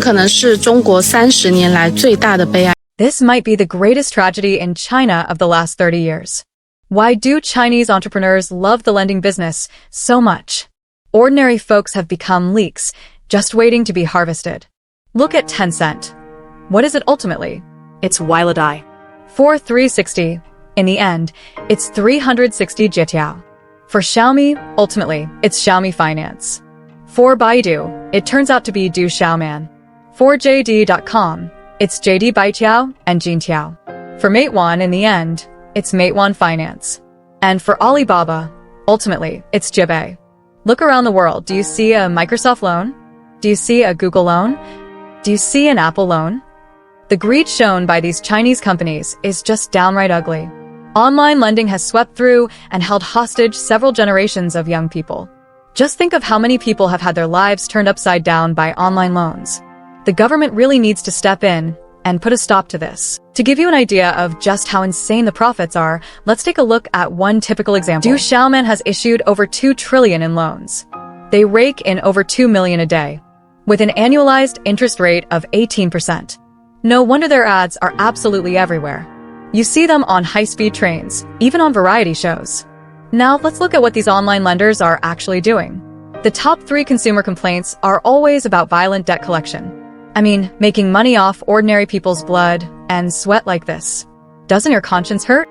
可能是中国30年来最大的悲哀。This might be the greatest tragedy in China of the last 30 years. Why do Chinese entrepreneurs love the lending business so much? Ordinary folks have become leeks, just waiting to be harvested. Look at Tencent. What is it ultimately? It's Wiley. For 360, in the end, it's 360 Jietiao. For Xiaomi, ultimately, it's Xiaomi Finance. For Baidu, it turns out to be Du Xiaoman. For JD.com, it's JD Baijiao and Jintiao. For Meituan, in the end, it's Meituan Finance. And for Alibaba, ultimately, it's Jibei. Look around the world. Do you see a Microsoft loan? Do you see a Google loan? Do you see an Apple loan? The greed shown by these Chinese companies is just downright ugly. Online lending has swept through and held hostage several generations of young people. Just think of how many people have had their lives turned upside down by online loans. The government really needs to step in and put a stop to this. To give you an idea of just how insane the profits are, let's take a look at one typical example. Du Xiaoman has issued over 2 trillion in loans. They rake in over 2 million a day, with an annualized interest rate of 18%. No wonder their ads are absolutely everywhere. You see them on high-speed trains, even on variety shows. Now let's look at what these online lenders are actually doing. The top 3 consumer complaints are always about violent debt collection. I mean, making money off ordinary people's blood and sweat like this. Doesn't your conscience hurt?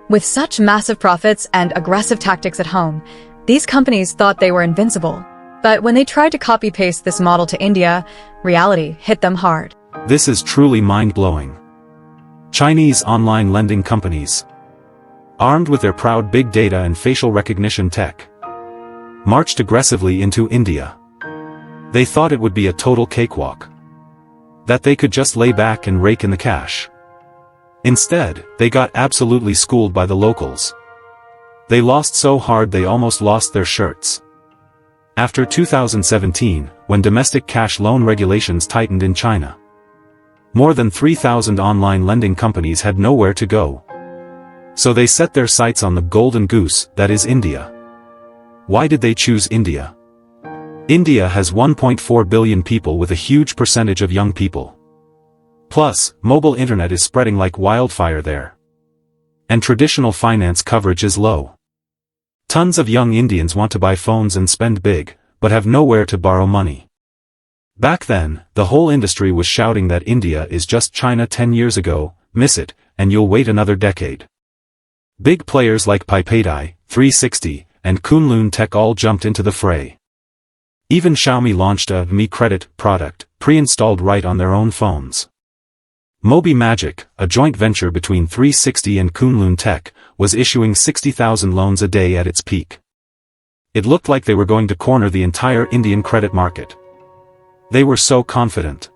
With such massive profits and aggressive tactics at home, these companies thought they were invincible. But when they tried to copy-paste this model to India, reality hit them hard. This is truly mind-blowing. Chinese online lending companies, armed with their proud big data and facial recognition tech, marched aggressively into India. They thought it would be a total cakewalk, that they could just lay back and rake in the cash. Instead, they got absolutely schooled by the locals. They lost so hard they almost lost their shirts. After 2017, when domestic cash loan regulations tightened in China, more than 3,000 online lending companies had nowhere to go. So they set their sights on the golden goose, that is India. Why did they choose India? India has 1.4 billion people with a huge percentage of young people. Plus, mobile internet is spreading like wildfire there. And traditional finance coverage is low. Tons of young Indians want to buy phones and spend big, but have nowhere to borrow money. Back then, the whole industry was shouting that India is just China 10 years ago, miss it, and you'll wait another decade. Big players like PayPay, 360, and Kunlun Tech all jumped into the fray. Even Xiaomi launched a Mi Credit product, pre-installed right on their own phones. Mobi Magic, a joint venture between 360 and Kunlun Tech, was issuing 60,000 loans a day at its peak. It looked like they were going to corner the entire Indian credit market. They were so confident.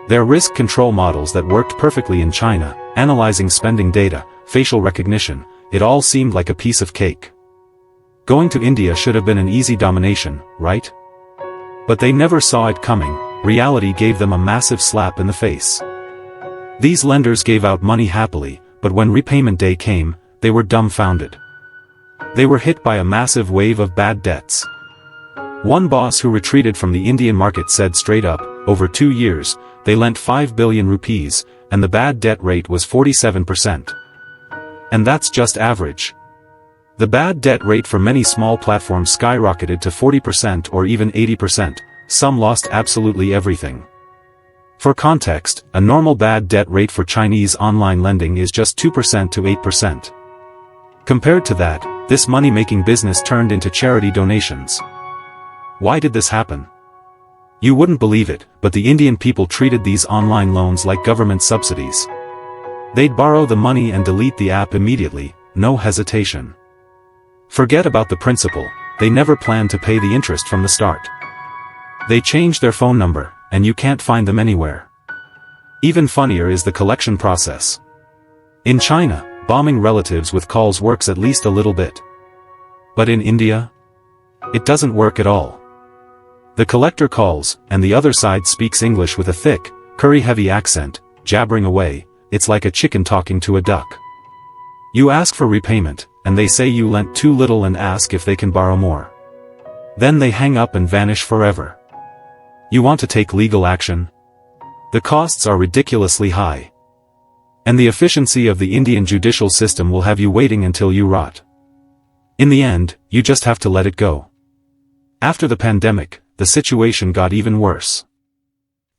Their risk control models that worked perfectly in China, analyzing spending data, facial recognition, it all seemed like a piece of cake. Going to India should have been an easy domination, right? But they never saw it coming. Reality gave them a massive slap in the face. These lenders gave out money happily, but when repayment day came, they were dumbfounded. They were hit by a massive wave of bad debts. One boss who retreated from the Indian market said straight up, over 2 years, they lent 5 billion rupees, and the bad debt rate was 47%. And that's just average. The bad debt rate for many small platforms skyrocketed to 40% or even 80%, some lost absolutely everything. For context, a normal bad debt rate for Chinese online lending is just 2% to 8%. Compared to that, this money-making business turned into charity donations. Why did this happen? You wouldn't believe it, but the Indian people treated these online loans like government subsidies. They'd borrow the money and delete the app immediately, no hesitation. Forget about the principal, they never planned to pay the interest from the start. They changed their phone number, and you can't find them anywhere. Even funnier is the collection process. In China, bombing relatives with calls works at least a little bit. But in India? It doesn't work at all. The collector calls, and the other side speaks English with a thick, curry-heavy accent, jabbering away. It's like a chicken talking to a duck. You ask for repayment, and they say you lent too little and ask if they can borrow more. Then they hang up and vanish forever. You want to take legal action? The costs are ridiculously high. And the efficiency of the Indian judicial system will have you waiting until you rot. In the end, you just have to let it go. After the pandemic, the situation got even worse.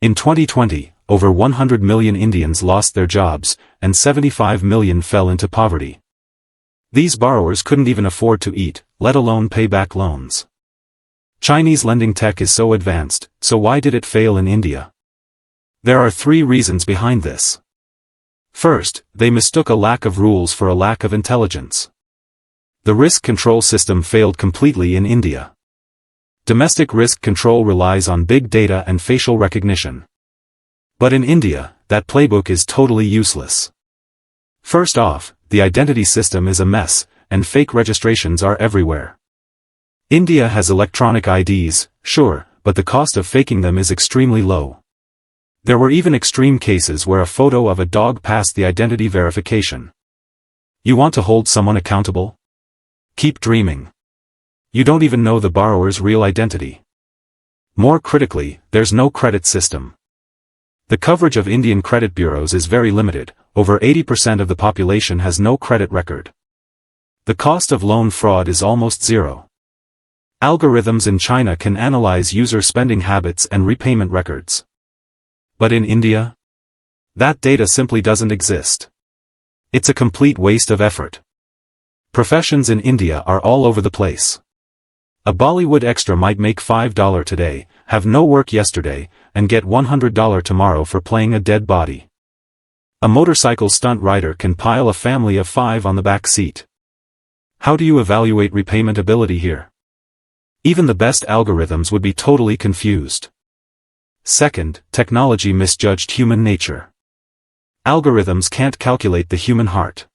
In 2020, over 100 million Indians lost their jobs, and 75 million fell into poverty. These borrowers couldn't even afford to eat, let alone pay back loans. Chinese lending tech is so advanced, so why did it fail in India? There are 3 reasons behind this. First, they mistook a lack of rules for a lack of intelligence. The risk control system failed completely in India. Domestic risk control relies on big data and facial recognition. But in India, that playbook is totally useless. First off, the identity system is a mess, and fake registrations are everywhere. India has electronic IDs, sure, but the cost of faking them is extremely low. There were even extreme cases where a photo of a dog passed the identity verification. You want to hold someone accountable? Keep dreaming. You don't even know the borrower's real identity. More critically, there's no credit system. The coverage of Indian credit bureaus is very limited. Over 80% of the population has no credit record. The cost of loan fraud is almost zero. Algorithms in China can analyze user spending habits and repayment records. But in India? That data simply doesn't exist. It's a complete waste of effort. Professions in India are all over the place. A Bollywood extra might make $5 today, have no work yesterday, and get $100 tomorrow for playing a dead body. A motorcycle stunt rider can pile a family of 5 on the back seat. How do you evaluate repayment ability here? Even the best algorithms would be totally confused. Second, technology misjudged human nature. Algorithms can't calculate the human heart.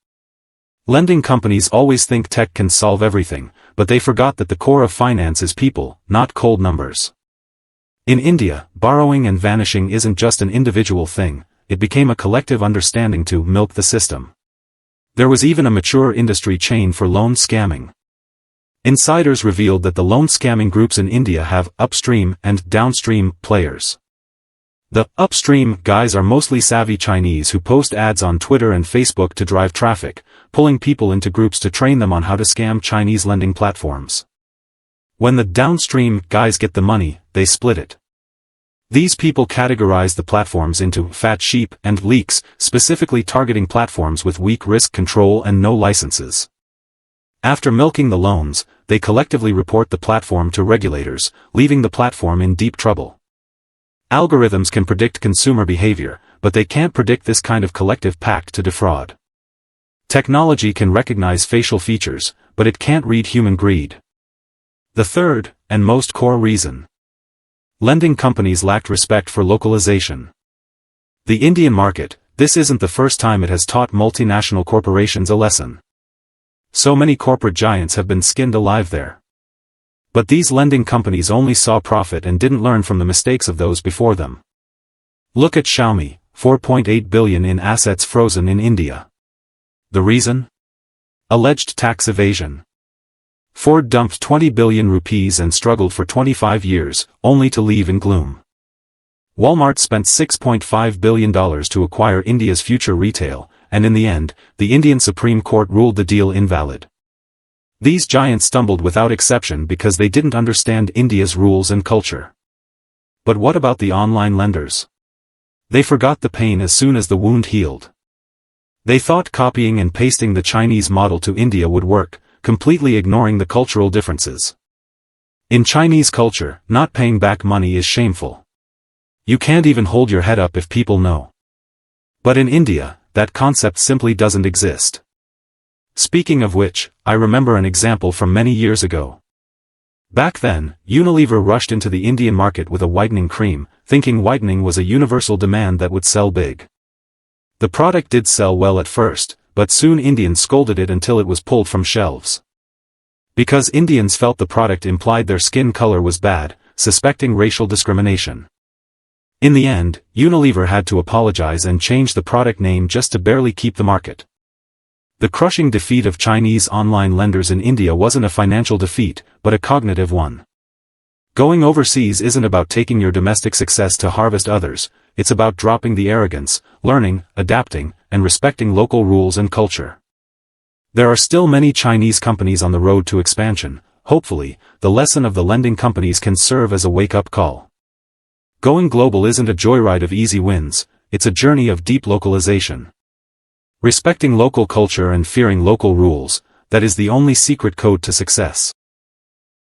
Lending companies always think tech can solve everything, but they forgot that the core of finance is people, not cold numbers. In India, borrowing and vanishing isn't just an individual thing, it became a collective understanding to milk the system. There was even a mature industry chain for loan scamming. Insiders revealed that the loan scamming groups in India have upstream and downstream players. The upstream guys are mostly savvy Chinese who post ads on Twitter and Facebook to drive traffic, pulling people into groups to train them on how to scam Chinese lending platforms. When the downstream guys get the money, they split it. These people categorize the platforms into fat sheep and leaks, specifically targeting platforms with weak risk control and no licenses. After milking the loans, they collectively report the platform to regulators, leaving the platform in deep trouble. Algorithms can predict consumer behavior, but they can't predict this kind of collective pact to defraud. Technology can recognize facial features, but it can't read human greed. The third, and most core reason. Lending companies lacked respect for localization. The Indian market, this isn't the first time it has taught multinational corporations a lesson. So many corporate giants have been skinned alive there. But these lending companies only saw profit and didn't learn from the mistakes of those before them. Look at Xiaomi, 4.8 billion in assets frozen in India. The reason? Alleged tax evasion. Ford dumped 20 billion rupees and struggled for 25 years, only to leave in gloom. Walmart spent $6.5 billion to acquire India's future retail, and in the end, the Indian Supreme Court ruled the deal invalid. These giants stumbled without exception because they didn't understand India's rules and culture. But what about the online lenders? They forgot the pain as soon as the wound healed. They thought copying and pasting the Chinese model to India would work, completely ignoring the cultural differences. In Chinese culture, not paying back money is shameful. You can't even hold your head up if people know. But in India, that concept simply doesn't exist. Speaking of which, I remember an example from many years ago. Back then, Unilever rushed into the Indian market with a whitening cream, thinking whitening was a universal demand that would sell big. The product did sell well at first, but soon Indians scolded it until it was pulled from shelves. Because Indians felt the product implied their skin color was bad, suspecting racial discrimination. In the end, Unilever had to apologize and change the product name just to barely keep the market. The crushing defeat of Chinese online lenders in India wasn't a financial defeat, but a cognitive one. Going overseas isn't about taking your domestic success to harvest others, it's about dropping the arrogance, learning, adapting, and respecting local rules and culture. There are still many Chinese companies on the road to expansion. Hopefully, the lesson of the lending companies can serve as a wake-up call. Going global isn't a joyride of easy wins, it's a journey of deep localization. Respecting local culture and fearing local rules, that is the only secret code to success.